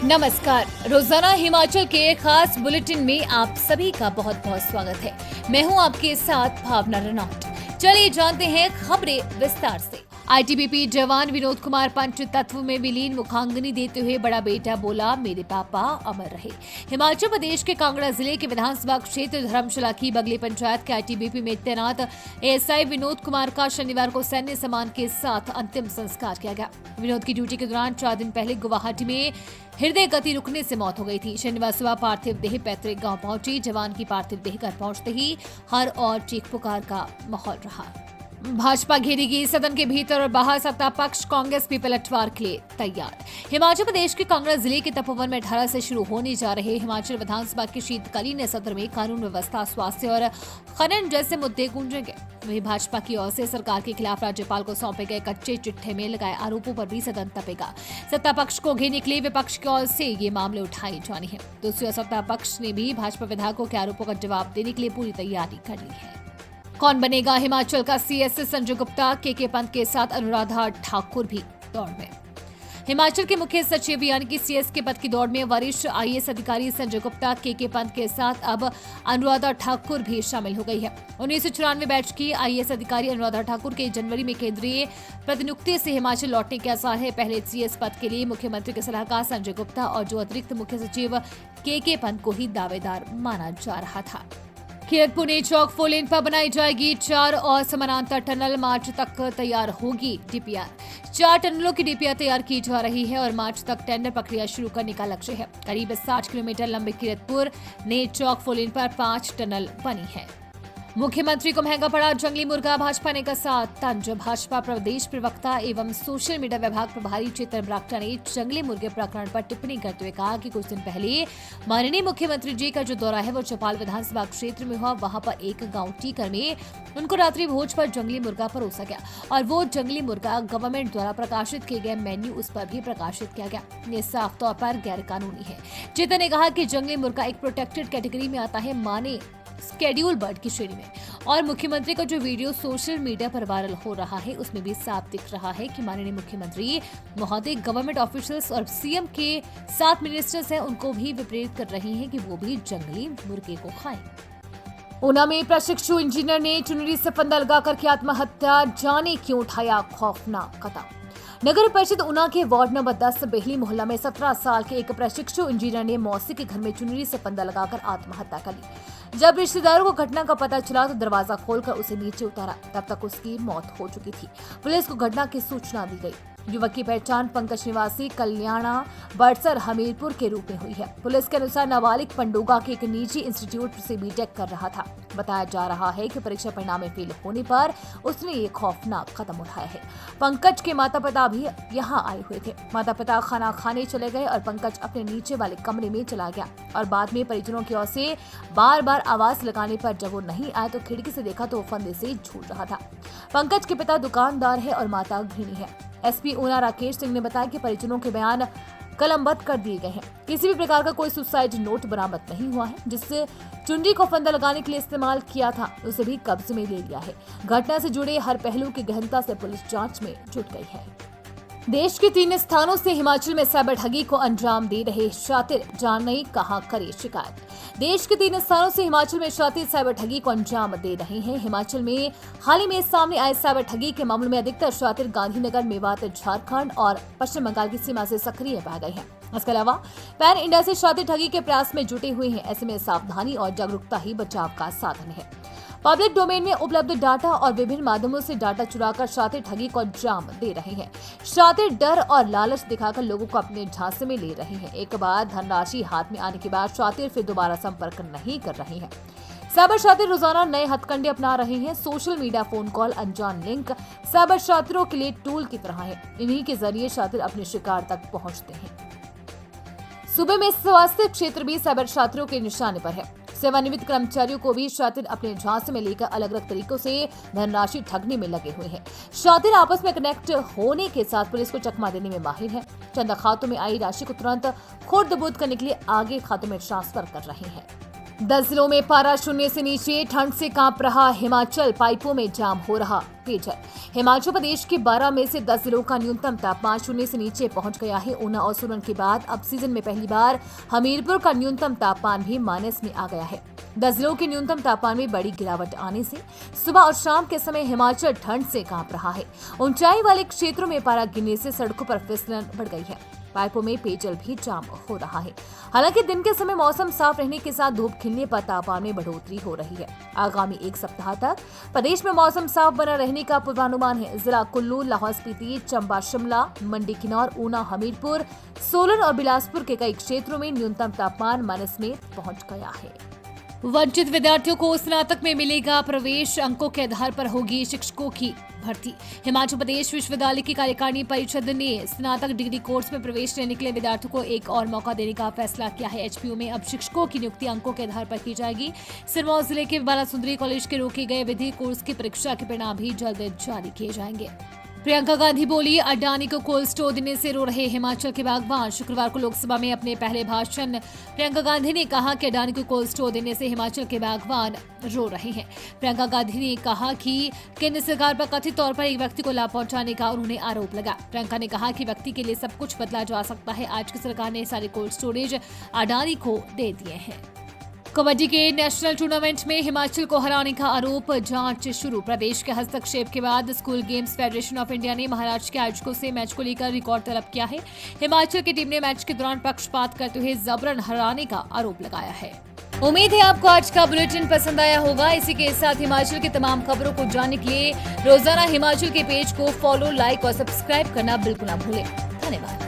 नमस्कार। रोजाना हिमाचल के खास बुलेटिन में आप सभी का बहुत बहुत स्वागत है। मैं हूं आपके साथ भावना रनौट। चलिए जानते हैं खबरें विस्तार से। आईटीबीपी जवान विनोद कुमार पंच तत्व में विलीन मुखाग्नि देते हुए बड़ा बेटा बोला, मेरे पापा अमर रहे। हिमाचल प्रदेश के कांगड़ा जिले के विधानसभा क्षेत्र धर्मशाला की बगली पंचायत के आईटीबीपी में तैनात एएसआई विनोद कुमार का शनिवार को सैन्य सम्मान के साथ अंतिम संस्कार किया गया। विनोद की ड्यूटी के दौरान 4 दिन पहले गुवाहाटी में हृदय गति रुकने से मौत हो गई थी। शनिवार सुबह पार्थिव देह पैतृक गांव पहुंची। जवान की पार्थिव देह घर पहुंचते ही हर और चीख पुकार का माहौल रहा। भाजपा घेरेगी सदन के भीतर और बाहर। सत्ता पक्ष कांग्रेस भी पलटवार के लिए तैयार। हिमाचल प्रदेश के कांगड़ा जिले के तपोवन में 18 से शुरू होने जा रहे हिमाचल विधानसभा के शीतकालीन सत्र में कानून व्यवस्था, स्वास्थ्य और खनन जैसे मुद्दे गूंजेंगे। वहीं भाजपा की ओर से सरकार के खिलाफ राज्यपाल को सौंपे गए कच्चे चिट्ठे में लगाए आरोपों पर भी सदन तपेगा। सत्ता पक्ष को घेरने के लिए विपक्ष की ओर से ये मामले उठाए जाने हैं। दूसरी ओर सत्ता पक्ष ने भी भाजपा विधायकों के आरोपों का जवाब देने के लिए पूरी तैयारी कर ली है। कौन बनेगा हिमाचल का सीएस? संजय गुप्ता, के पंत के साथ अनुराधा ठाकुर भी दौड़ में। हिमाचल के मुख्य सचिव यानी कि सीएस के पद की दौड़ में वरिष्ठ आईएएस अधिकारी संजय गुप्ता, के पंत के साथ अब अनुराधा ठाकुर भी शामिल हो गई है। 1994 बैच की आईएएस अधिकारी अनुराधा ठाकुर के जनवरी में केंद्रीय प्रतिनियुक्ति से हिमाचल लौटने के आसार है। पहले सीएस पद के लिए मुख्यमंत्री के सलाहकार संजय गुप्ता और जो अतिरिक्त मुख्य सचिव के पंत को ही दावेदार माना जा रहा था। कीरतपुर चौक 4 लेन पर बनाई जाएगी 4 और समानांतर टनल। मार्च तक तैयार होगी डीपीआर। 4 टनलों की डीपीआर तैयार की जा रही है और मार्च तक टेंडर प्रक्रिया शुरू करने का लक्ष्य है। करीब 60 किलोमीटर लंबे कीरतपुर चौक 4 लेन पर 5 टनल बनी है। मुख्यमंत्री को महंगा पड़ा जंगली मुर्गा, भाजपा ने कसा तंज। भाजपा प्रदेश प्रवक्ता एवं सोशल मीडिया विभाग प्रभारी चेतन बरागटा ने जंगली मुर्गे प्रकरण पर टिप्पणी करते हुए कहा कि कुछ दिन पहले माननीय मुख्यमंत्री जी का जो दौरा है वो चौपाल विधानसभा क्षेत्र में हुआ। वहां पर एक गांव टीकर में उनको रात्रि भोज पर जंगली मुर्गा परोसा गया और वो जंगली मुर्गा गवर्नमेंट द्वारा प्रकाशित किए गए मेन्यू उस पर भी प्रकाशित किया गया। ये साफ तौर पर गैर कानूनी है। चेतन ने कहा कि जंगली मुर्गा एक प्रोटेक्टेड कैटेगरी में आता है, माने स्केड्यूल बर्ड की श्रेणी में। और मुख्यमंत्री का जो वीडियो सोशल मीडिया पर वायरल हो रहा है उसमें भी साफ दिख रहा है कि माननीय मुख्यमंत्री महोदय गवर्नमेंट ऑफिशियल्स और सीएम के 7 मिनिस्टर्स हैं उनको भी विप्रेरित कर रही हैं कि वो भी जंगली मुर्गे को खाएं। ऊना में प्रशिक्षु इंजीनियर ने चुनरी से फंदा लगाकर की आत्महत्या। जाने क्यों उठाया खौफनाक कदम। नगर परिषद ऊना के वार्ड नंबर 10 बेहली मोहल्ला में 17 साल के एक प्रशिक्षु इंजीनियर ने मौसी के घर में चुनरी से फंदा लगाकर आत्महत्या कर ली। जब रिश्तेदारों को घटना का पता चला तो दरवाजा खोलकर उसे नीचे उतारा। तब तक उसकी मौत हो चुकी थी। पुलिस को घटना की सूचना दी गई। युवक की पहचान पंकज निवासी कल्याणा बड़सर हमीरपुर के रूप में हुई है। पुलिस के अनुसार नाबालिग पंडोगा के एक निजी इंस्टीट्यूट से बीटेक कर रहा था। बताया जा रहा है कि परीक्षा परिणाम में फेल होने पर उसने ये खौफनाक कदम उठाया है। पंकज के माता पिता भी यहाँ आए हुए थे। माता पिता खाना खाने चले गए और पंकज अपने नीचे वाले कमरे में चला गया और बाद में परिजनों की ओर से बार बार आवाज लगाने पर जब वो नहीं आए तो खिड़की से देखा तो वो फंदे से झूल रहा था। पंकज के पिता दुकानदार है और माता गृहिणी है। एसपी ऊना राकेश सिंह ने बताया कि परिजनों के बयान कलमबद्ध कर दिए गए हैं। किसी भी प्रकार का कोई सुसाइड नोट बरामद नहीं हुआ है। जिससे चुनरी को फंदा लगाने के लिए इस्तेमाल किया था उसे भी कब्जे में ले लिया है। घटना से जुड़े हर पहलू की गहनता से पुलिस जांच में जुट गई है। देश के 3 स्थानों से हिमाचल में साइबर ठगी को अंजाम दे रहे शातिर, जानने कहां करे शिकायत। देश के 3 स्थानों से हिमाचल में शातिर साइबर ठगी को अंजाम दे रहे हैं। हिमाचल में हाल ही में सामने आए साइबर ठगी के मामलों में अधिकतर शातिर गांधीनगर, मेवात, झारखंड और पश्चिम बंगाल की सीमा से सक्रिय पाए गए हैं। इसके अलावा पैन इंडिया से शातिर ठगी के प्रयास में जुटे हुए हैं। ऐसे में सावधानी और जागरूकता ही बचाव का साधन है। पब्लिक डोमेन में उपलब्ध डाटा और विभिन्न माध्यमों से डाटा चुराकर शातिर ठगी को अंजाम दे रहे हैं। शातिर डर और लालच दिखाकर लोगों को अपने झांसे में ले रहे हैं। एक बार धनराशि हाथ में आने के बाद शातिर फिर दोबारा संपर्क नहीं कर रहे हैं। साइबर शातिर रोजाना नए हथकंडे अपना रहे हैं। सोशल मीडिया, फोन कॉल, अनजान लिंक साइबर शातिरों के लिए टूल की तरह है। इन्हीं के जरिए शातिर अपने शिकार तक पहुंचते हैं। सूबे में स्वास्थ्य क्षेत्र भी साइबर शातिरों के निशाने पर है। सेवानिवृत्त कर्मचारियों को भी शातिर अपने झांसे में लेकर अलग अलग तरीकों से धनराशि ठगने में लगे हुए हैं। शातिर आपस में कनेक्ट होने के साथ पुलिस को चकमा देने में माहिर है। चंदा खातों में आई राशि को तुरंत खुर्द-बुर्द करने के लिए आगे खातों में ट्रांसफर कर रहे हैं। 10 जिलों में पारा शून्य से नीचे, ठंड से कांप रहा हिमाचल, पाइपों में जाम हो रहा पेयजल। हिमाचल प्रदेश के 12 में से 10 जिलों का न्यूनतम तापमान शून्य से नीचे पहुंच गया है। ऊना और सोलन के बाद अब सीजन में पहली बार हमीरपुर का न्यूनतम तापमान भी माइनस में आ गया है। 10 जिलों के न्यूनतम तापमान में बड़ी गिरावट आने से सुबह और शाम के समय हिमाचल ठंड से कांप रहा है। ऊंचाई वाले क्षेत्रों में पारा गिरने से सड़कों पर फिसलन बढ़ गई है। पाइपों में पेयजल भी जाम हो रहा है। हालांकि दिन के समय मौसम साफ रहने के साथ धूप खिलने पर तापमान में बढ़ोतरी हो रही है। आगामी एक सप्ताह तक प्रदेश में मौसम साफ बना रहने का पूर्वानुमान है। जिला कुल्लू, लाहौल स्पीति, चंबा, शिमला, मंडी, किन्नौर, ऊना, हमीरपुर, सोलन और बिलासपुर के कई क्षेत्रों में न्यूनतम तापमान माइनस में पहुंच गया है। वंचित विद्यार्थियों को स्नातक में मिलेगा प्रवेश, अंकों के आधार पर होगी शिक्षकों की भर्ती। हिमाचल प्रदेश विश्वविद्यालय की कार्यकारिणी परिषद ने स्नातक डिग्री कोर्स में प्रवेश लेने के लिए विद्यार्थियों को एक और मौका देने का फैसला किया है। एचपीयू में अब शिक्षकों की नियुक्ति अंकों के आधार पर की जाएगी। सिरमौर जिले के बालासुंदरी कॉलेज के रोके गए विधि कोर्स की परीक्षा के परिणाम भी जल्द जारी किए जाएंगे। प्रियंका गांधी बोली, अडानी को कोल्ड स्टोर देने से रो रहे हिमाचल के बागबान। शुक्रवार को लोकसभा में अपने पहले भाषण प्रियंका गांधी ने कहा कि अडानी को कोल्ड स्टोर देने से हिमाचल के बागबान रो रहे हैं। प्रियंका गांधी ने कहा कि केंद्र सरकार पर कथित तौर पर एक व्यक्ति को लाभ पहुंचाने का उन्होंने आरोप लगाया। प्रियंका ने कहा कि व्यक्ति के लिए सब कुछ बदला जा सकता है। आज की सरकार ने सारे कोल्ड स्टोरेज अडानी को दे दिए हैं। कबड्डी के नेशनल टूर्नामेंट में हिमाचल को हराने का आरोप, जांच शुरू। प्रदेश के हस्तक्षेप के बाद school games federation of India ने महाराष्ट्र के आयोजकों से मैच को लेकर रिकॉर्ड तलब किया है। हिमाचल की टीम ने मैच के दौरान पक्षपात करते हुए जबरन हराने का आरोप लगाया है। उम्मीद है आपको आज का बुलेटिन पसंद आया होगा। इसी के साथ हिमाचल की तमाम खबरों को जानने के लिए रोजाना हिमाचल के पेज को फॉलो, लाइक और सब्सक्राइब करना बिल्कुल न भूलें। धन्यवाद।